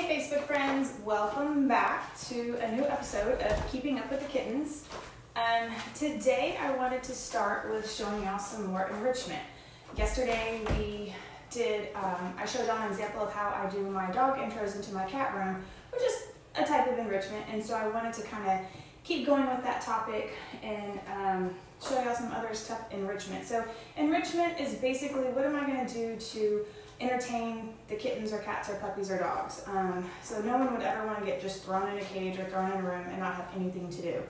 Facebook friends, welcome back to a new episode of Keeping Up with the Kittens. Today I wanted to start with showing y'all some more enrichment. Yesterday I showed y'all an example of how I do my dog intros into my cat room, which is a type of enrichment, and so I wanted to kind of keep going with that topic and show y'all some other stuff enrichment. So enrichment is basically what am I going to do to entertain the kittens or cats or puppies or dogs. So no one would ever want to get just thrown in a cage or thrown in a room and not have anything to do.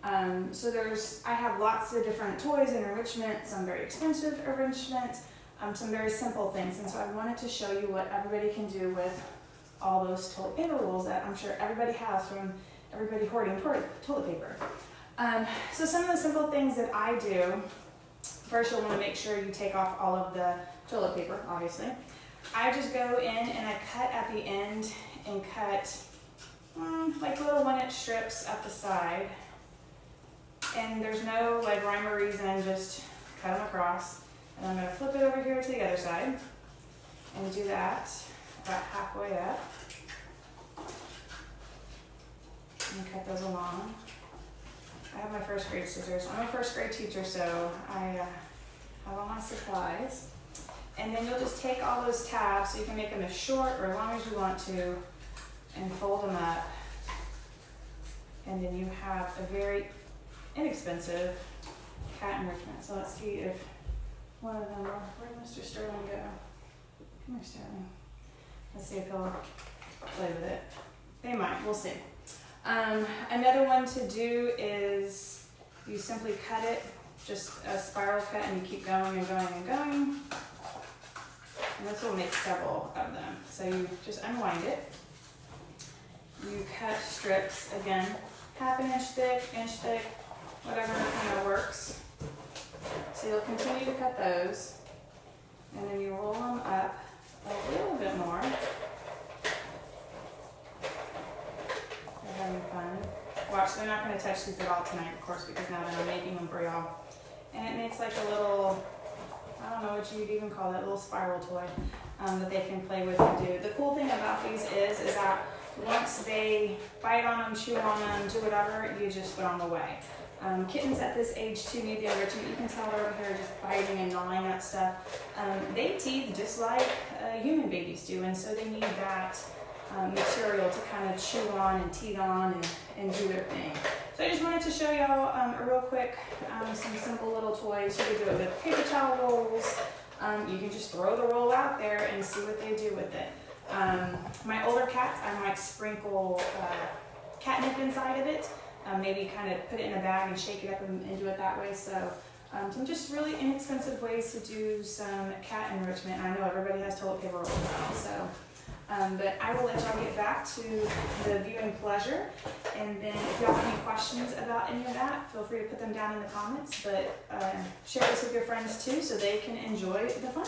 I have lots of different toys and enrichment, some very expensive enrichment, some very simple things. And so I wanted to show you what everybody can do with all those toilet paper rolls that I'm sure everybody has from everybody hoarding toilet paper. So some of the simple things that I do, first you'll want to make sure you take off all of the toilet paper, obviously. I just go in and I cut at the end and cut like little 1-inch strips at the side. And there's no like rhyme or reason, just cut them across. And I'm going to flip it over here to the other side and do that about halfway up. And cut those along. I have my first grade scissors. I'm a first grade teacher, so I have all my supplies. And then you'll just take all those tabs, so you can make them as short or as long as you want to, and fold them up. And then you have a very inexpensive cat enrichment. So let's see if one of them, where'd Mr. Sterling go? Come here, Sterling. Let's see if he'll play with it. They might, we'll see. Another one to do is you simply cut it, just a spiral cut, and you keep going and going and going. And this will make several of them. So you just unwind it. You cut strips, again, half an inch thick, whatever kind of works. So you'll continue to cut those. And then you roll them up a little bit more. They're having fun. Watch, they're not going to touch these at all tonight, of course, because now that I'm making them for y'all. And it makes like a little, I don't know what you'd even call that, little spiral toy that they can play with and do. The cool thing about these is that once they bite on them, chew on them, do whatever, you just throw them away. Kittens at this age too need the enrichment. You can tell they're over here just biting and gnawing at stuff. They teeth just like human babies do, and so they need that material to kind of chew on and teeth on and do their thing. So I just wanted to show y'all a real quick, some simple little toys. You can do it with paper towel rolls. You can just throw the roll out there and see what they do with it. My older cats, I might sprinkle catnip inside of it. Maybe kind of put it in a bag and shake it up and do it that way. So some just really inexpensive ways to do some cat enrichment. And I know everybody has toilet paper rolls now, so. But I will let y'all get back to the viewing pleasure. And then if y'all have any questions about any of that, feel free to put them down in the comments. But share this with your friends too so they can enjoy the fun.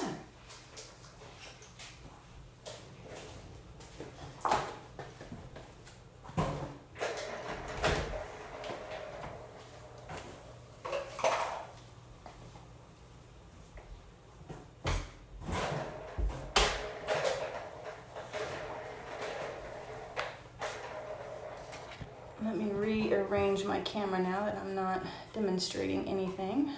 Let me rearrange my camera now that I'm not demonstrating anything.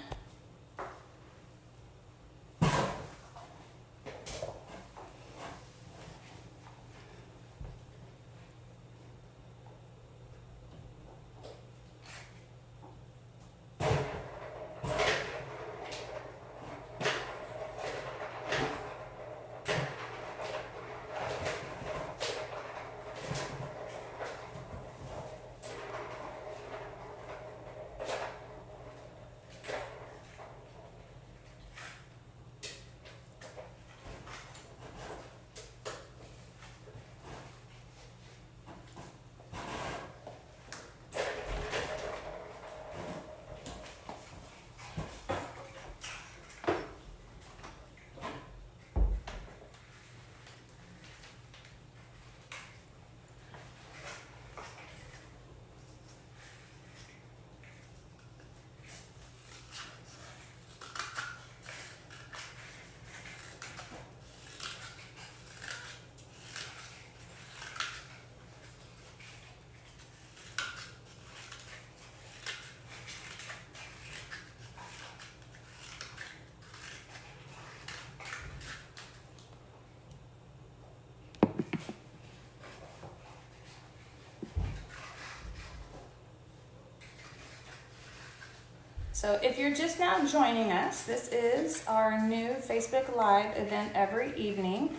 So if you're just now joining us, this is our new Facebook Live event every evening.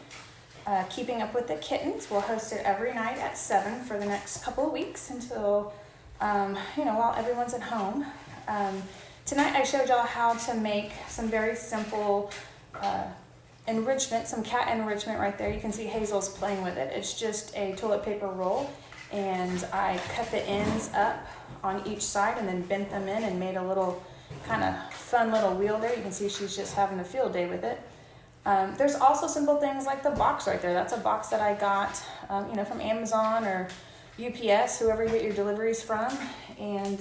Keeping Up with the Kittens. We'll host it every night at 7 for the next couple of weeks until, while everyone's at home. Tonight I showed y'all how to make some very simple enrichment, some cat enrichment right there. You can see Hazel's playing with it. It's just a toilet paper roll, and I cut the ends up on each side and then bent them in and made a little kind of fun little wheel there. You can see she's just having a field day with it. There's also simple things like the box right there. That's a box that I got, from Amazon or UPS, whoever you get your deliveries from, and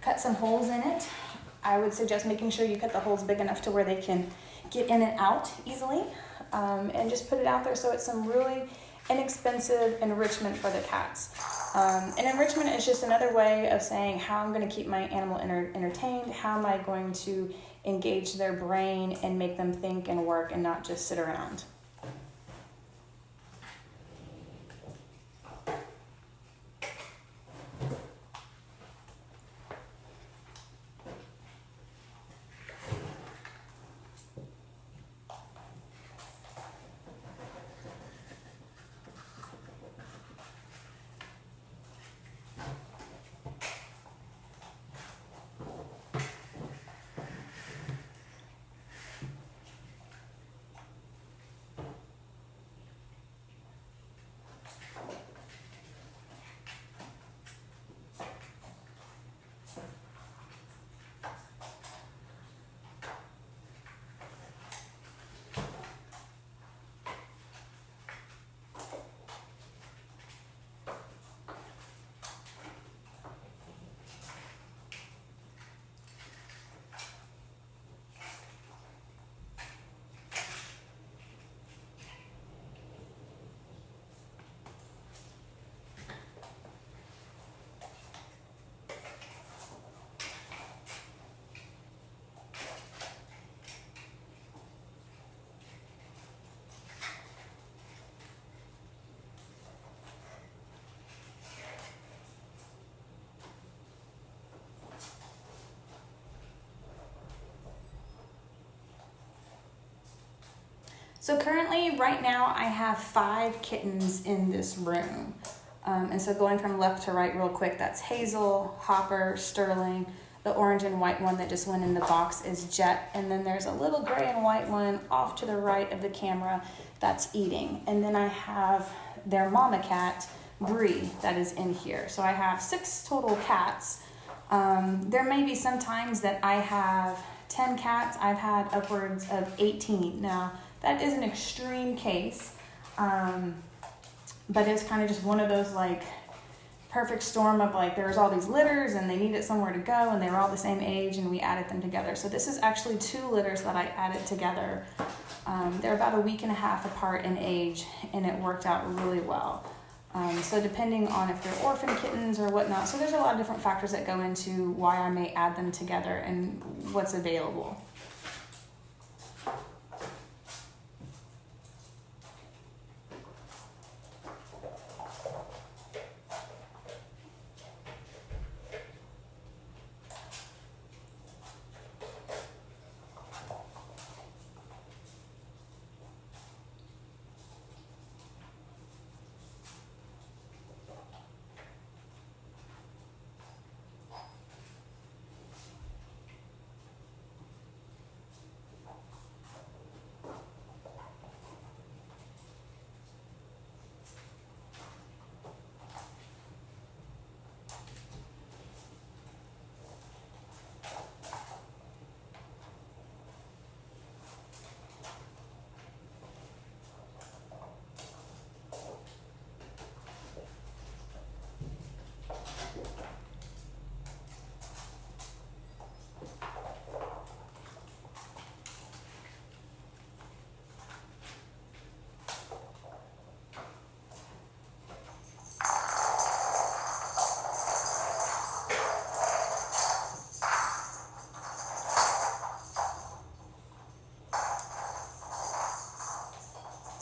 cut some holes in it. I would suggest making sure you cut the holes big enough to where they can get in and out easily, and just put it out there so it's some really inexpensive enrichment for the cats. And enrichment is just another way of saying how I'm going to keep my animal entertained, how am I going to engage their brain and make them think and work and not just sit around. So currently, right now, I have 5 kittens in this room. And so going from left to right real quick, that's Hazel, Hopper, Sterling. The orange and white one that just went in the box is Jet. And then there's a little gray and white one off to the right of the camera that's eating. And then I have their mama cat, Bree, that is in here. So I have 6 total cats. There may be some times that I have 10 cats. I've had upwards of 18. Now, that is an extreme case, but it's kind of just one of those like perfect storm of like there's all these litters and they needed somewhere to go and they were all the same age and we added them together. So this is actually 2 litters that I added together. They're about a week and a half apart in age, and it worked out really well. So depending on if they're orphan kittens or whatnot, so there's a lot of different factors that go into why I may add them together and what's available.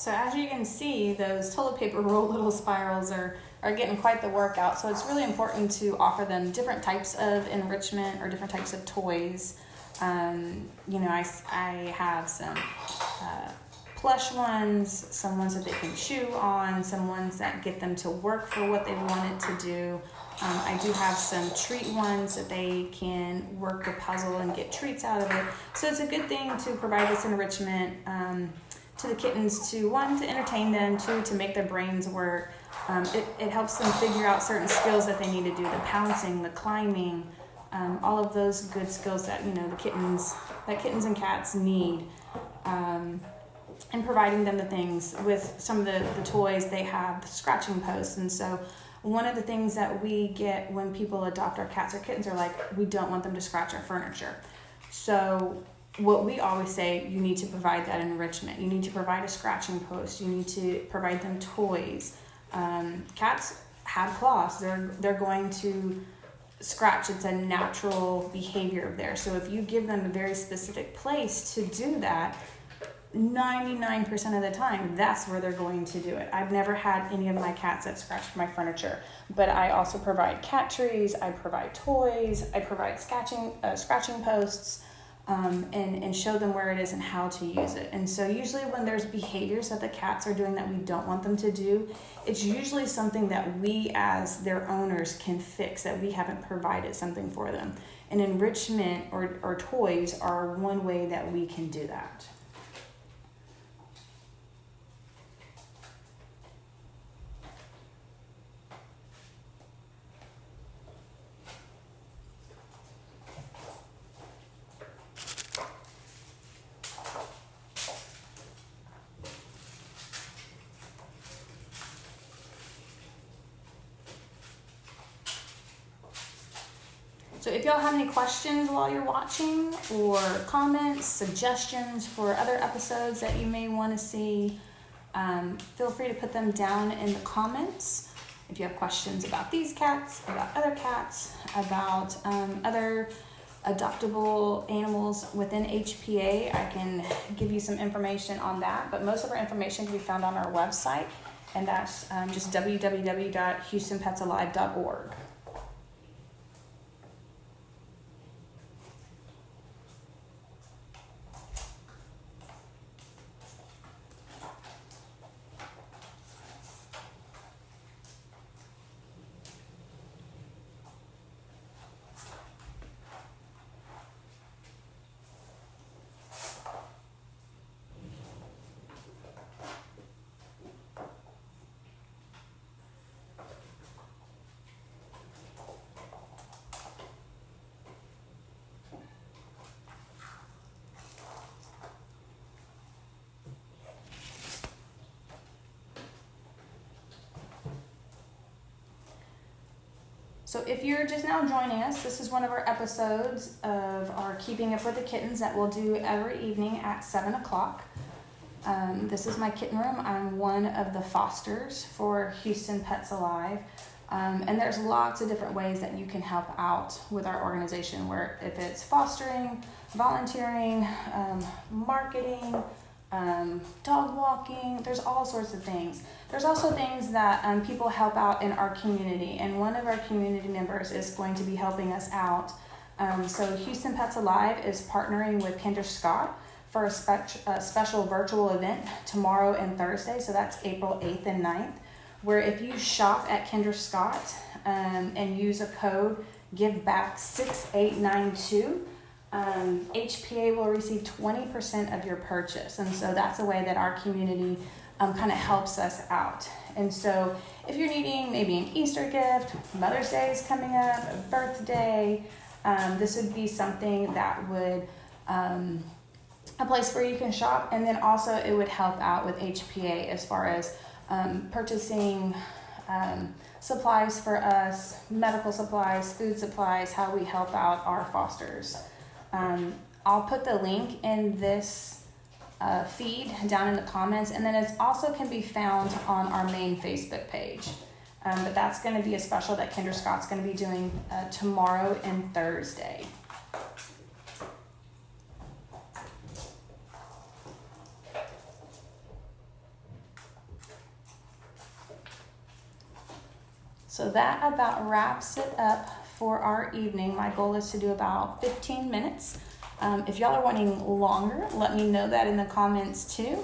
So as you can see, those toilet paper roll little spirals are getting quite the workout. So it's really important to offer them different types of enrichment or different types of toys. I have some plush ones, some ones that they can chew on, some ones that get them to work for what they want it to do. I do have some treat ones that they can work the puzzle and get treats out of it. So it's a good thing to provide this enrichment to the kittens, to one, to entertain them, two, to make their brains work. It helps them figure out certain skills that they need to do, the pouncing, the climbing, all of those good skills that the kittens and cats need. And providing them the things with some of the toys. They have the scratching posts, and so one of the things that we get when people adopt our cats or kittens are like, we don't want them to scratch our furniture. So what we always say, you need to provide that enrichment. You need to provide a scratching post. You need to provide them toys. Cats have claws. They're going to scratch. It's a natural behavior of theirs. So if you give them a very specific place to do that, 99% of the time, that's where they're going to do it. I've never had any of my cats that scratched my furniture, but I also provide cat trees, I provide toys, I provide scratching posts, and show them where it is and how to use it. And so usually when there's behaviors that the cats are doing that we don't want them to do, it's usually something that we as their owners can fix, that we haven't provided something for them. And enrichment or toys are one way that we can do that. So if y'all have any questions while you're watching, or comments, suggestions for other episodes that you may want to see, feel free to put them down in the comments. If you have questions about these cats, about other cats, about other adoptable animals within HPA, I can give you some information on that. But most of our information can be found on our website, and that's just www.houstonpetsalive.org. So if you're just now joining us, this is one of our episodes of our Keeping Up with the Kittens that we'll do every evening at 7 o'clock. This is my kitten room. I'm one of the fosters for Houston Pets Alive. And there's lots of different ways that you can help out with our organization, where if it's fostering, volunteering, marketing, dog walking, there's all sorts of things. There's also things that people help out in our community, and one of our community members is going to be helping us out. So Houston Pets Alive is partnering with Kinder Scott for a special virtual event tomorrow and Thursday, so that's April 8th and 9th, where if you shop at Kinder Scott and use a code GiveBack6892, HPA will receive 20% of your purchase. And so that's a way that our community kind of helps us out. And so if you're needing maybe an Easter gift, Mother's Day is coming up, a birthday, this would be something that would, a place where you can shop. And then also it would help out with HPA as far as purchasing supplies for us, medical supplies, food supplies, how we help out our fosters. I'll put the link in this feed down in the comments, and then it also can be found on our main Facebook page. But that's going to be a special that Kinder Scott's going to be doing tomorrow and Thursday. So that about wraps it up for our evening. My goal is to do about 15 minutes. If y'all are wanting longer, let me know that in the comments too.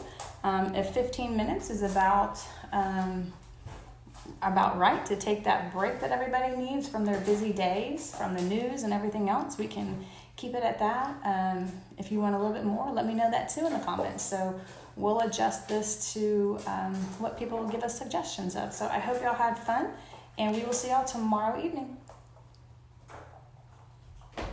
If 15 minutes is about right to take that break that everybody needs from their busy days, from the news and everything else, we can keep it at that. If you want a little bit more, let me know that too in the comments. So we'll adjust this to what people give us suggestions of. So I hope y'all had fun, and we will see y'all tomorrow evening.